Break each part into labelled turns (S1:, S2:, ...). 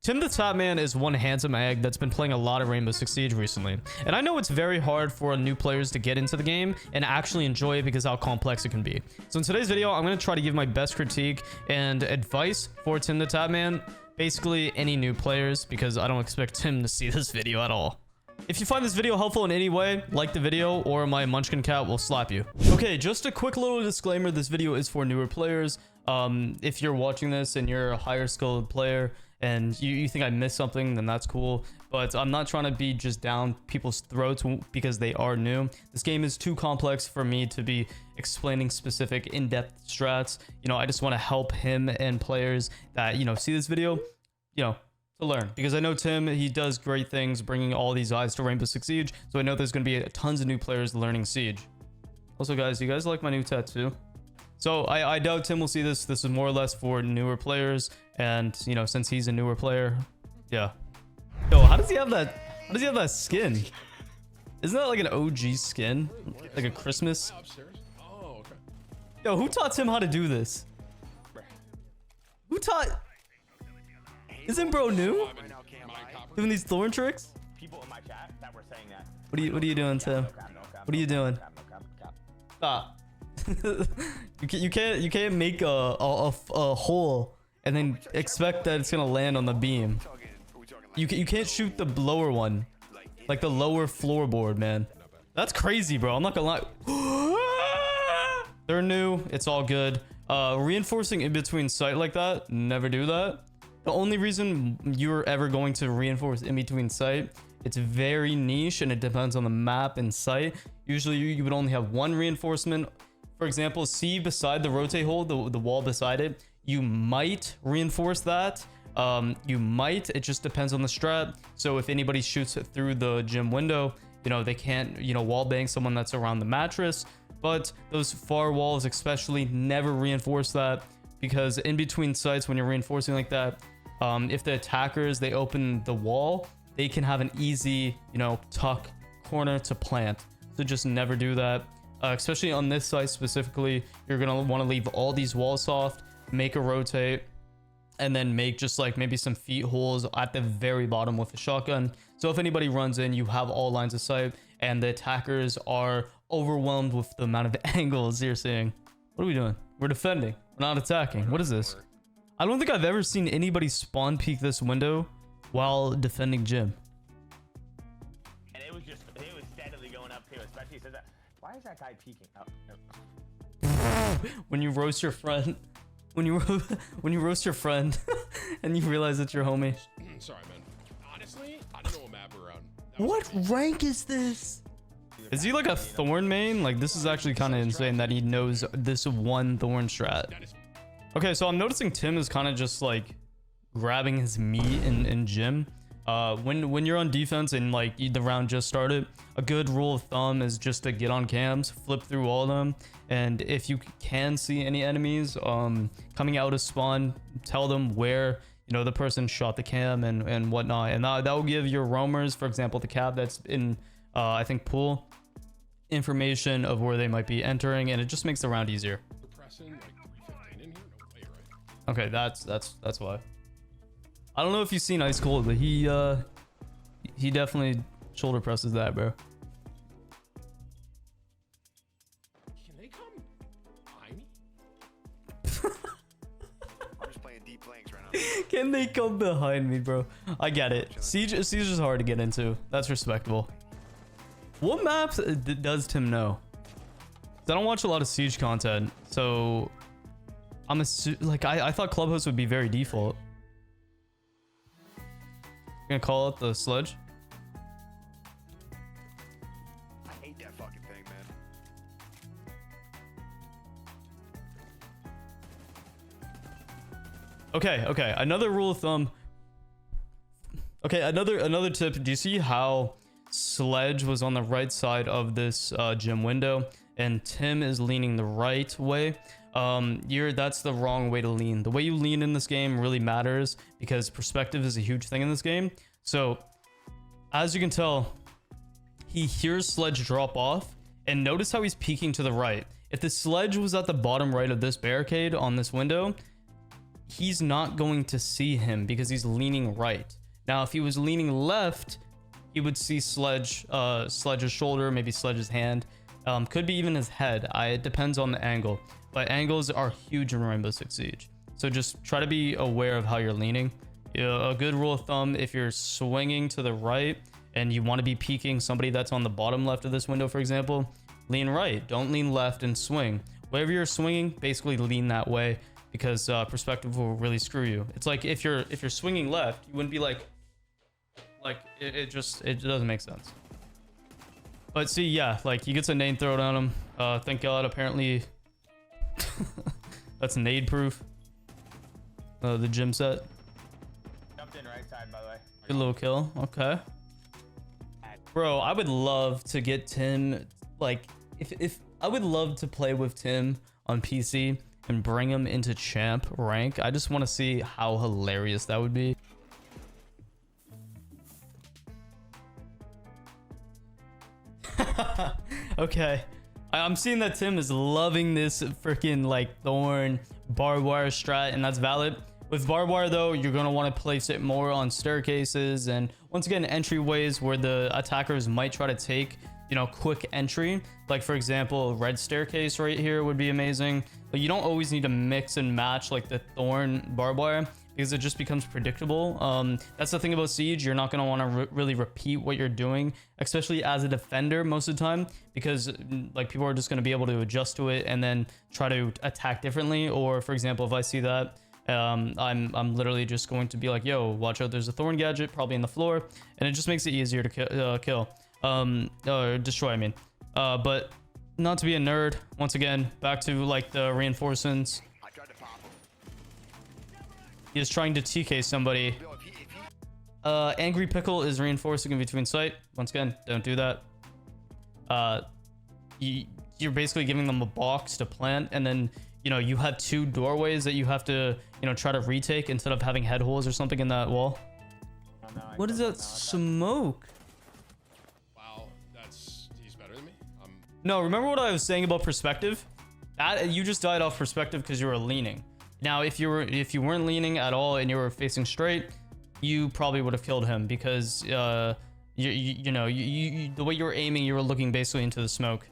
S1: TimTheTatman is one handsome egg that's been playing a lot of Rainbow Six Siege recently. And I know it's very hard for new players to get into the game and actually enjoy it because how complex it can be. So in today's video, I'm going to try to give my best critique and advice for TimTheTatman, basically any new players, because I don't expect Tim to see this video at all. If you find this video helpful in any way, like the video or my munchkin cat will slap you. Okay, just a quick little disclaimer. This video is for newer players. If you're watching this and you're a higher skilled player and you think I missed something, then that's cool. But I'm not trying to be just down people's throats because they are new. This game is too complex for me to be explaining specific in-depth strats. You know, I just want to help him and players that, you know, see this video, you know, to learn, because I know Tim, he does great things bringing all these eyes to Rainbow Six Siege, so I know there's going to be tons of new players learning Siege. Also, guys, you guys like my new tattoo? So I doubt Tim will see this. This is more or less for newer players, and you know, since he's a newer player, yeah. Yo, how does he have that? How does he have that skin? Isn't that like an OG skin, like a Christmas? Yo, who taught Tim how to do this? Who taught? Isn't bro new? Doing these thorn tricks?
S2: People in my chat that were saying that.
S1: What are you doing, Tim? What are you doing? Stop. you can't make a hole and then expect that it's gonna land on the beam. You can't shoot the lower one, like the lower floorboard, man. That's crazy, bro. I'm not gonna lie. They're new. It's all good. Reinforcing in between sight like that, never do that. The only reason you're ever going to reinforce in between sight, it's very niche and it depends on the map and site. Usually you would only have one reinforcement. For example, see beside the rotate hole, the wall beside it, you might reinforce that. You might, it just depends on the strat. So if anybody shoots it through the gym window, you know, they can't, you know, wall bang someone that's around the mattress. But those far walls especially, never reinforce that, because in between sites when you're reinforcing like that, if the attackers, they open the wall, they can have an easy, you know, tuck corner to plant. So just never do that. Especially on this site specifically, you're gonna want to leave all these walls soft, make a rotate, and then make just like maybe some feet holes at the very bottom with a shotgun. So if anybody runs in, you have all lines of sight, and the attackers are overwhelmed with the amount of angles you're seeing. What are we doing? We're defending. We're not attacking. What is this? I don't think I've ever seen anybody spawn peek this window while defending gym.
S2: And it was steadily going up too, especially since that. Why is that guy peeking? Oh, no.
S1: When you roast your friend, when you roast your friend, and you realize it's your homie.
S3: Sorry, man. Honestly, I don't know a map around.
S1: What rank is this? Is he like a thorn main? Like, this is actually kind of insane that he knows this one thorn strat. Okay, so I'm noticing Tim is kind of just like grabbing his meat in gym. When you're on defense and like the round just started, a good rule of thumb is just to get on cams, flip through all of them, and if you can see any enemies coming out of spawn, tell them where, you know, the person shot the cam and whatnot, and that will give your roamers, for example, the cab that's in I think pool, information of where they might be entering, and it just makes the round easier. Okay, that's why. I don't know if you've seen Ice Cold, but he definitely shoulder presses that, bro.
S3: Can they come behind me?
S4: I'm just playing deep flanks right now.
S1: Can they come behind me, bro? I get it. Siege is hard to get into. That's respectable. What maps does Tim know? 'Cause I don't watch a lot of Siege content, so I'm like I thought Clubhouse would be very default. Gonna call up the sledge.
S4: I hate that fucking thing, man.
S1: Okay. Another rule of thumb. Okay, another tip. Do you see how Sledge was on the right side of this gym window, and Tim is leaning the right way? That's the wrong way to lean. The way you lean in this game really matters, because perspective is a huge thing in this game. So as you can tell, he hears Sledge drop off, and notice how he's peeking to the right. If the Sledge was at the bottom right of this barricade on this window, he's not going to see him because he's leaning right. Now, if he was leaning left, he would see Sledge's shoulder, maybe Sledge's hand, could be even his head. It depends on the angle, but angles are huge in Rainbow Six Siege. So just try to be aware of how you're leaning. A good rule of thumb, if you're swinging to the right and you want to be peeking somebody that's on the bottom left of this window, for example, lean right. Don't lean left and swing. Wherever you're swinging, basically lean that way, because perspective will really screw you. It's like if you're swinging left, you wouldn't be like it doesn't make sense. But see, yeah, like he gets a nade thrown on him. Thank God, apparently that's nade proof. The gym set.
S2: Jumped in right side, by the way.
S1: Good little kill. Okay. Bro, I would love to get Tim, like, if I would love to play with Tim on PC and bring him into champ rank. I just want to see how hilarious that would be. Okay. I'm seeing that Tim is loving this freaking like thorn barbed wire strat, and that's valid. With barbed wire though, you're going to want to place it more on staircases and once again entryways where the attackers might try to take, you know, quick entry. Like for example, red staircase right here would be amazing, but you don't always need to mix and match like the thorn barbed wire, because it just becomes predictable. That's the thing about Siege. You're not going to want to really repeat what you're doing, especially as a defender most of the time, because like people are just going to be able to adjust to it and then try to attack differently. Or for example, if I see that, I'm literally just going to be like, yo, watch out, there's a thorn gadget probably in the floor, and it just makes it easier to kill. Or destroy, I mean. But not to be a nerd, once again, back to like the reinforcements.
S4: I tried to pop him.
S1: He is trying to TK somebody.
S4: Yo, if he...
S1: Angry Pickle is reinforcing in between sight. Once again, don't do that. You're basically giving them a box to plant, and then, you know, you have two doorways that you have to, you know, try to retake instead of having head holes or something in that wall.
S2: Oh, no,
S1: What is that smoke?
S3: Wow, he's better than me.
S1: No, remember what I was saying about perspective? That you just died off perspective because you were leaning. Now, if you weren't leaning at all and you were facing straight, you probably would have killed him, because you know, the way you were aiming, you were looking basically into the smoke.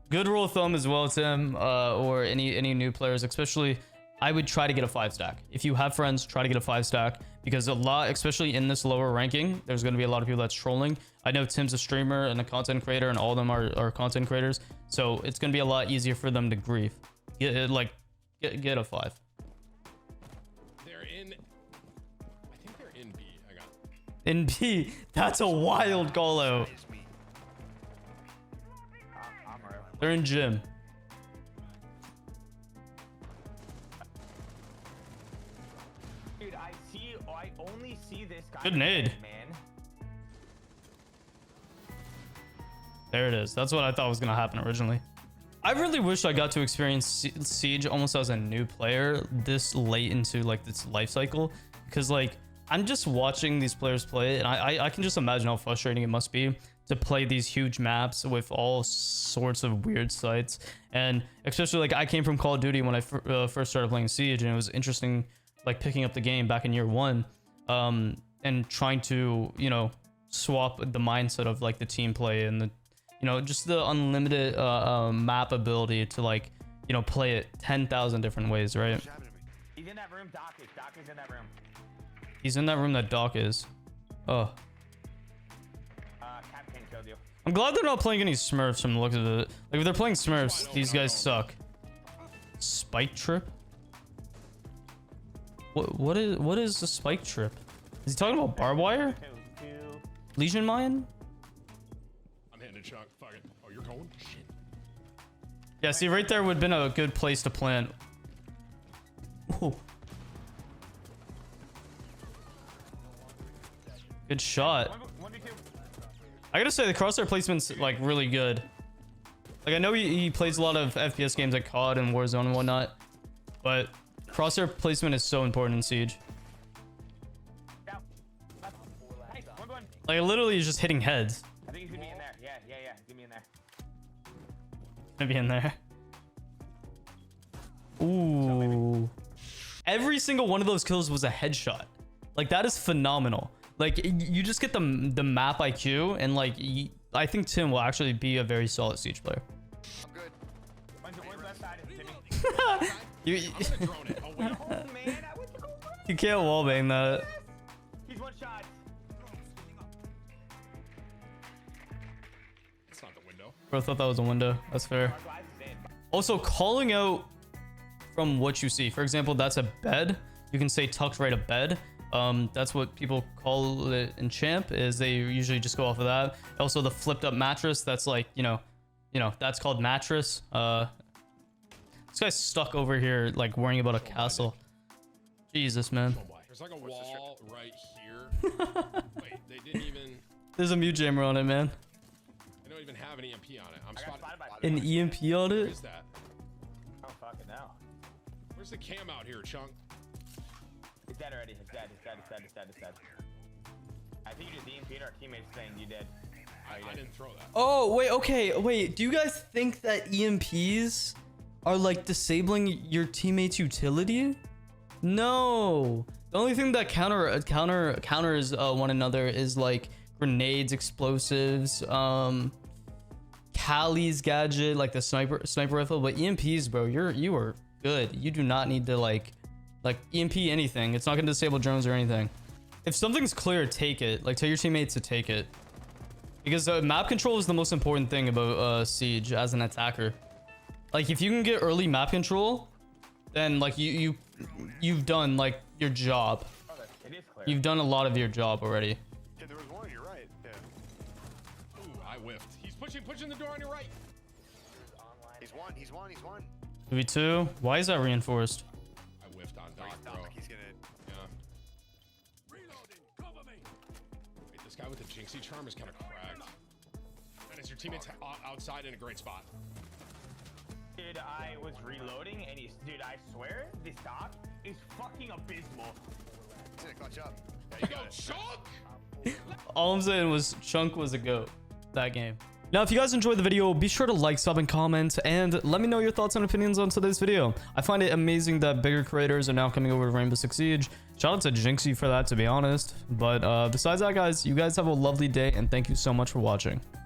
S1: Good rule of thumb as well, Tim, or any new players, especially, I would try to get a 5-stack. If you have friends, try to get a 5-stack, because a lot, especially in this lower ranking, there's going to be a lot of people that's trolling. I know Tim's a streamer and a content creator, and all of them are content creators, so it's going to be a lot easier for them to grief. Get a 5.
S3: They're in. I think they're in B. I got.
S1: In B, that's a wild call out.
S4: It's me.
S2: I'm real.
S1: They're in gym.
S2: Dude, I only see this guy.
S1: Good nade.
S2: Man.
S1: There it is. That's what I thought was gonna happen originally. I really wish I got to experience Siege almost as a new player this late into like this life cycle, because like I'm just watching these players play, and I can just imagine how frustrating it must be to play these huge maps with all sorts of weird sites. And especially like I came from Call of Duty when I first started playing Siege, and it was interesting like picking up the game back in year 1, and trying to, you know, swap the mindset of like the team play and the, you know, just the unlimited map ability to like, you know, play it 10,000 different ways, right?
S4: What's happening to me?
S2: He's in that room. Doc is in that room.
S1: He's in that room that Doc is. Oh.
S2: Captain killed you.
S1: I'm glad they're not playing any Smurfs from the looks of it. Like if they're playing Smurfs, these guys suck. Spike trip? What is the spike trip? Is he talking about barbed wire?
S2: Two.
S1: Legion mine?
S3: I'm hitting a chunk. Fuck it. Oh, you're going? Shit.
S1: Yeah, see, right there would have been a good place to plant. Ooh. Good shot.
S2: 1v2.
S1: I gotta say, the crosshair placement's like really good. Like I know he plays a lot of FPS games like COD and Warzone and whatnot, but crosshair placement is so important in Siege.
S2: Down. Nice. 1v1.
S1: Like literally he's just hitting heads.
S2: I think he's gonna be in there. Yeah. He's gonna be in there.
S1: Gonna be in there. Ooh. Every single one of those kills was a headshot. Like, that is phenomenal. Like, you just get the map IQ, and like, I think Tim will actually be a very solid Siege player.
S4: I'm good.
S2: One's left side, Timmy.
S1: You,
S3: I'm gonna drone it. Oh, wait.
S2: Oh, man, I went to go right.
S1: you can't wallbang that.
S2: He's one shot.
S3: It's not the window.
S1: Bro, I thought that was a window. That's fair.
S2: Our glass is in.
S1: Also, calling out from what you see. For example, that's a bed. You can say tucked right a bed. That's what people call it in champ, is they usually just go off of that. Also, the flipped up mattress, that's like, you know, that's called mattress. This guy's stuck over here like worrying about a castle. Jesus, man.
S3: Oh, boy. There's like a wall right here. Wait, they didn't even...
S1: There's a mute jammer on it, man.
S3: They don't even have an EMP on it. I'm
S2: I got
S3: spotted.
S2: spotted by
S1: An EMP on
S3: Where
S1: it?
S3: is that?
S2: Oh, fuck it now.
S3: Where's the cam out here, Chunk?
S2: It's dead already. It's dead. I think you just EMP'd our teammates saying you did.
S3: I didn't throw that.
S1: Oh, wait, okay, wait. Do you guys think that EMPs are like disabling your teammate's utility? No. The only thing that counters one another is like grenades, explosives, Callie's gadget, like the sniper rifle. But EMPs, bro, you are good. You do not need to like EMP anything. It's not gonna disable drones or anything. If something's clear, take it. Like, tell your teammates to take it. Because map control is the most important thing about Siege as an attacker. Like, if you can get early map control, then like you've done like your job.
S2: Oh, it is clear.
S1: You've done a lot of your job already.
S4: Yeah, there was one. You're right. Yeah.
S3: Ooh, I whiffed. He's pushing the door on your right.
S4: He's one. He's one. He's one.
S1: 2v2. Why is that reinforced?
S3: I whiffed on Doc, bro.
S4: Dominic, he's gonna.
S3: Yeah. Wait, this guy with the Jinxie charm is kind of cracked. And is your teammates outside in a great spot?
S2: Dude, I was reloading and dude, I swear this Doc is fucking abysmal.
S4: He's gonna clutch up. Yeah,
S3: You
S4: you
S3: go,
S4: got it.
S3: Chunk!
S1: All I'm saying was Chunk was a goat that game. Now, if you guys enjoyed the video, be sure to like, sub, and comment, and let me know your thoughts and opinions on today's video. I find it amazing that bigger creators are now coming over to Rainbow Six Siege. Shout out to Jinxie for that, to be honest. But besides that, guys, you guys have a lovely day, and thank you so much for watching.